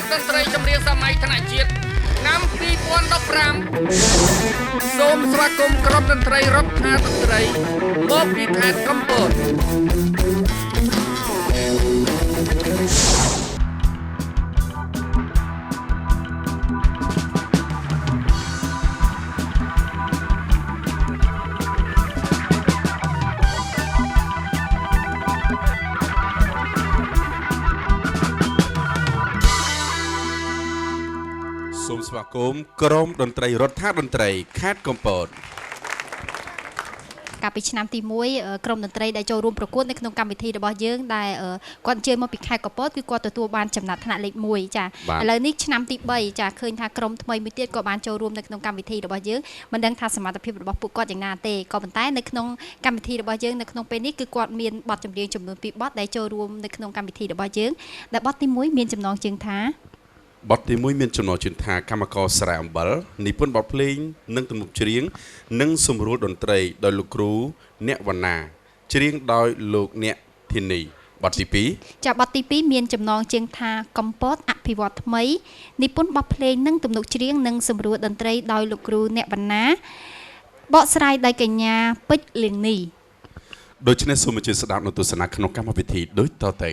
កតន្ត្រីចម្រៀងសម័យថ្នាក់ជាតិឆ្នាំ2015សូមស្វាគមន៍ក្រុមតន្ត្រីរដ្ឋាភិបាលតន្ត្រីមកពីខេត្តកំពតសូមស្វាគមន៍ក្រុមតន្ត្រីរដ្ឋាភិបាលតន្ត្រីខេត្តកំពតកាលពីឆ្នាំទី1ក្រុមតន្ត្រីដែលចូលរួមប្រកួតនៅក្នុងកម្មវិធីរបស់យើងដែលគាត់អញ្ជើញមកពីខេត្តកំពតគឺគាត់ទទួលបានចំណាត់ថ្នាក់លេខ1ចាឥឡូវនេះឆ្នាំទី3ចាឃើញថាក្រុមថ្មីមួយទៀតក៏បានចូលរួមនៅក្នុងកម្មវិធីរបស់យើងមិនដឹងថាសមត្ថភាពរបស់ពួកគាត់យ៉ាងណាទេក៏ប៉ុន្តែនៅក្នុងកម្មវិធីរបស់យើងនៅក្នុងពេលនេះគឺគាត់មានបទចម្រៀងចំនួន2បទដែលចូលរួមនៅក្នុងកម្មវិធីរបស់យើងដែលបទទី1មានចំណងជើងថាបទទី1មានចំណងជើងថាកម្មករស្រែអំបិលនិពន្ធបទភ្លេងនិងទំនុកច្រៀងនិងសម្រួលតន្ត្រីដោយលោកគ្រូអ្នកវណ្ណាច្រៀងដោយលោកអ្នកធានីបទទី2ចាបទទី2មានចំណងជើងថាកំពតអភិវឌ្ឍថ្មីនិពន្ធបទភ្លេងនិងទំនុកច្រៀងនិងសម្រួលតន្ត្រីដោយលោកគ្រូអ្នកវណ្ណាបកស្រាយដោយកញ្ញាពេជ្រលៀងនីដូច្នេះសូមអញ្ជើញស្ដាប់នៅទស្សនាក្នុងកម្មវិធីដូចតទៅ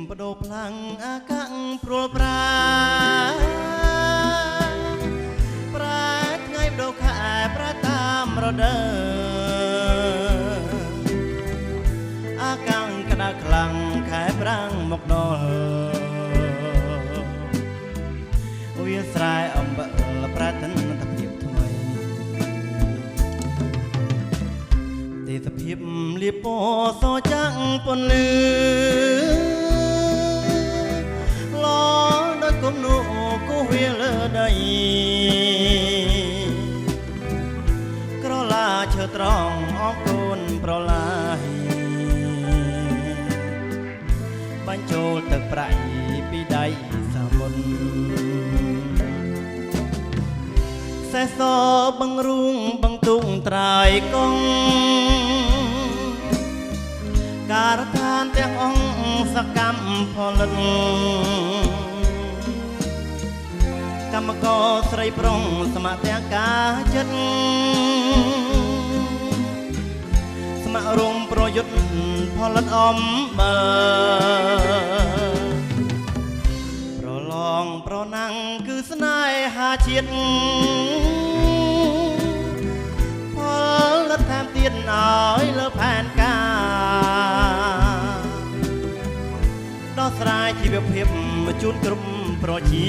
បដូរផ្លាំងអាកាំងព្រួលប្រាថ្ងៃបដូរខែប្រាតាមរដូវអាកាំងក្តៅខ្លាំងខែប្រាំងមកដល់វាស្រែអំបិលប្រាទិនតភាពថ្មីទេសភាពលៀបពណ៌សចាំងពន្លឺដោយគំនូគូវាលើដីក្រឡាឈើត្រង់អងកូនប្រឡាយបាញ់ចូលទឹកប្រៃពីដៃសាមុនសេះសបង្រូងបង្ទុងត្រាយកងការដ្ឋានទាំងអង្គសកម្មផលិតកម្មករស្រីប្រុងសមត្ថទាំងការចិត្តស្ម័គ្ររងប្រយុទ្ធផលិតអំបិលប្រឡងប្រណាំងគឺស្នេហាជាតិផលិតថែមទៀតឲ្យលើផែនការដោះស្រាយជីវភាពជូនគ្រប់ប្រជា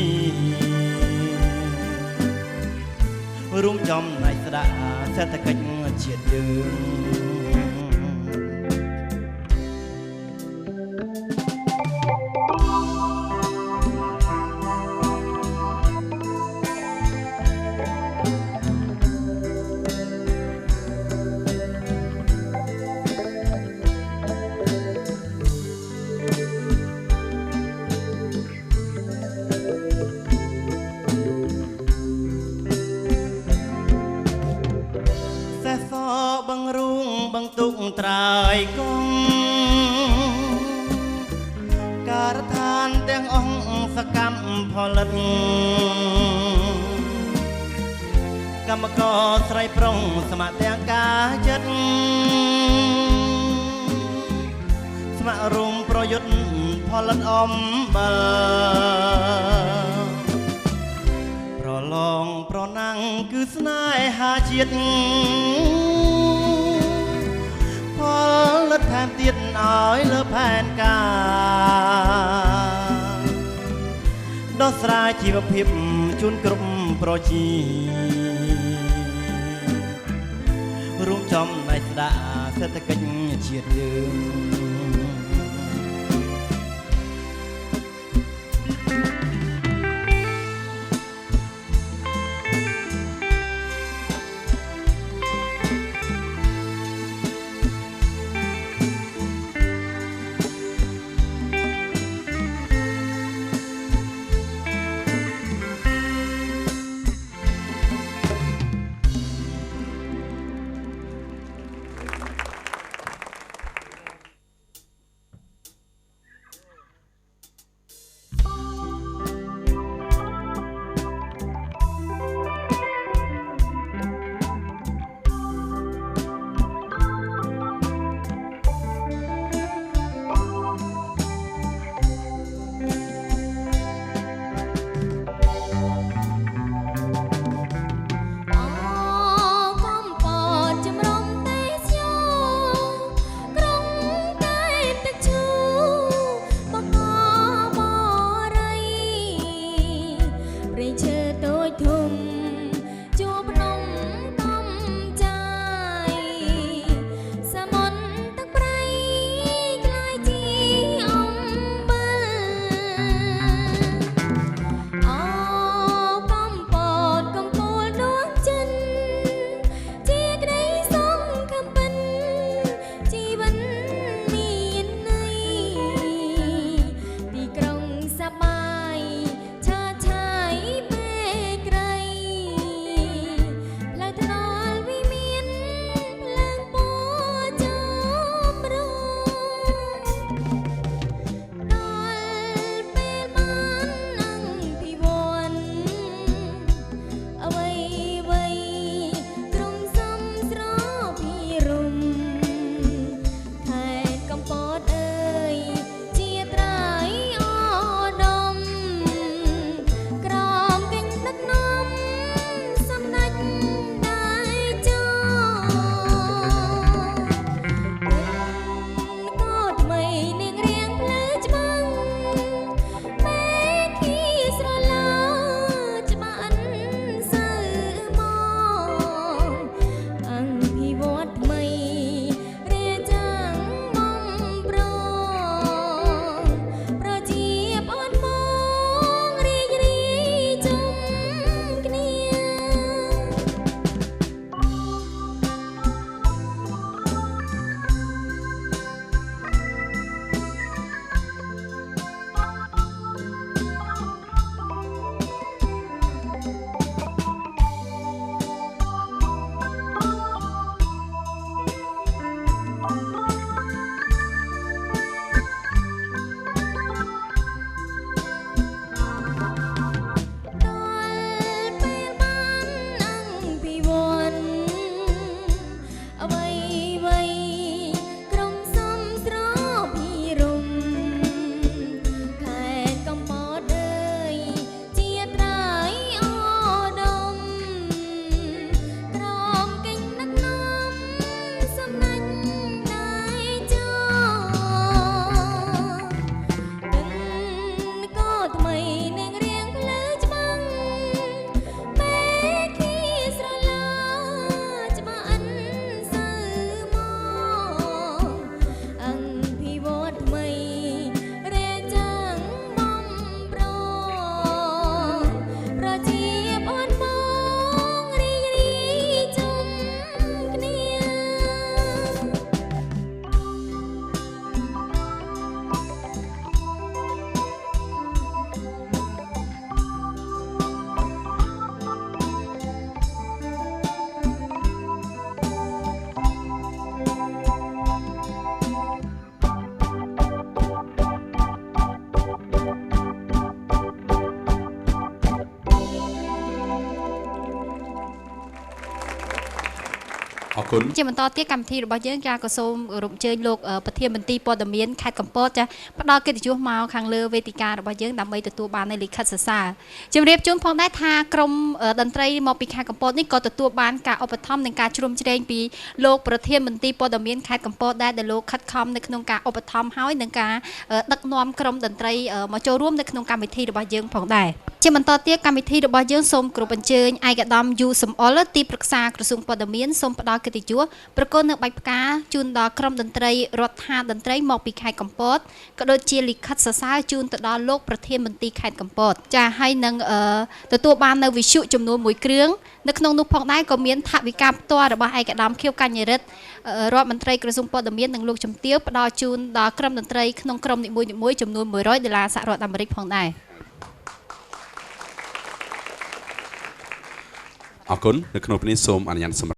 រួមចំណែកស្ដារសេដ្ឋកិច្ចជាតិយើងទុកត្រើយកងការដ្ឋានទាំងអង្គសកម្មផលិតកម្មករស្រីប្រុងសមត្ថទាំងការចិត្តស្ម័គ្ររងប្រយុទ្ធផលិតអំបិលប្រឡងប្រណាំងគឺស្នេហាជាតិផលិតថែមទៀតឲ្យលើផែនការដោះស្រាយជីវភាពជូនគ្រប់ប្រជារួមចំណែកស្ដារសេដ្ឋកិច្ចជាតិយើង ស គុណ ជាបន្តទៀតកម្មវិធីរបស់យើងចាក៏សូមរំជើញលោកប្រធានមន្ត្រីព័ត៌មានខេត្តកំពតចាផ្ដល់កិត្តិយសមកខាងលើវេទិការបស់យើងដើម្បីទទួលបាននៅលិខិតសរសើរជម្រាបជូនផងដែរថាក្រុមតន្ត្រីមកពីខេត្តកំពតនេះក៏ទទួលបានការឧបត្ថម្ភនិងការជ្រោមជ្រែងពីលោកប្រធានមន្ត្រីព័ត៌មានខេត្តកំពតដែលលោកខិតខំនៅក្នុងការឧបត្ថម្ភហើយនឹងការដឹកនាំក្រុមតន្ត្រីមកចូលរួមនៅក្នុងកម្មវិធីរបស់យើងផងដែរជាបន្តទៀតកម្មវិធីរបស់យើងសូមគោរពអញ្ជើញឯកឧត្តមយូសំអល់ទីប្រឹក្សាក្រសួងព័ត៌មានសូមផ្ដល់កិត្តិយសប្រគល់នៅបាច់ផ្កាជូនដល់ក្រុមតន្ត្រីរដ្ឋាតន្ត្រីមកពីខេត្តកំពតក៏ដូចជាលិខិតសរសើរជូនទៅដល់លោកប្រធានមន្ត្រីខេត្តកំពតចាហើយនឹងទទួលបាននៅវិទ្យុចំនួន1គ្រឿងនៅក្នុងនោះផងដែរក៏មានថវិកាផ្ទាល់របស់ឯកឧត្តមខៀវកញ្ញរិទ្ធរដ្ឋមន្ត្រីក្រសួងព័ត៌មាននិងលោកជំទាវផ្ដល់ជូនដល់ក្រុមតន្ត្រីក្នុងក្រុមនីមួយៗចំនួន$100សហរដ្ឋអាមេរិកផងដែរ អរគុណនៅក្នុងពេលនេះសូមអនុញ្ញាតសម្រាប់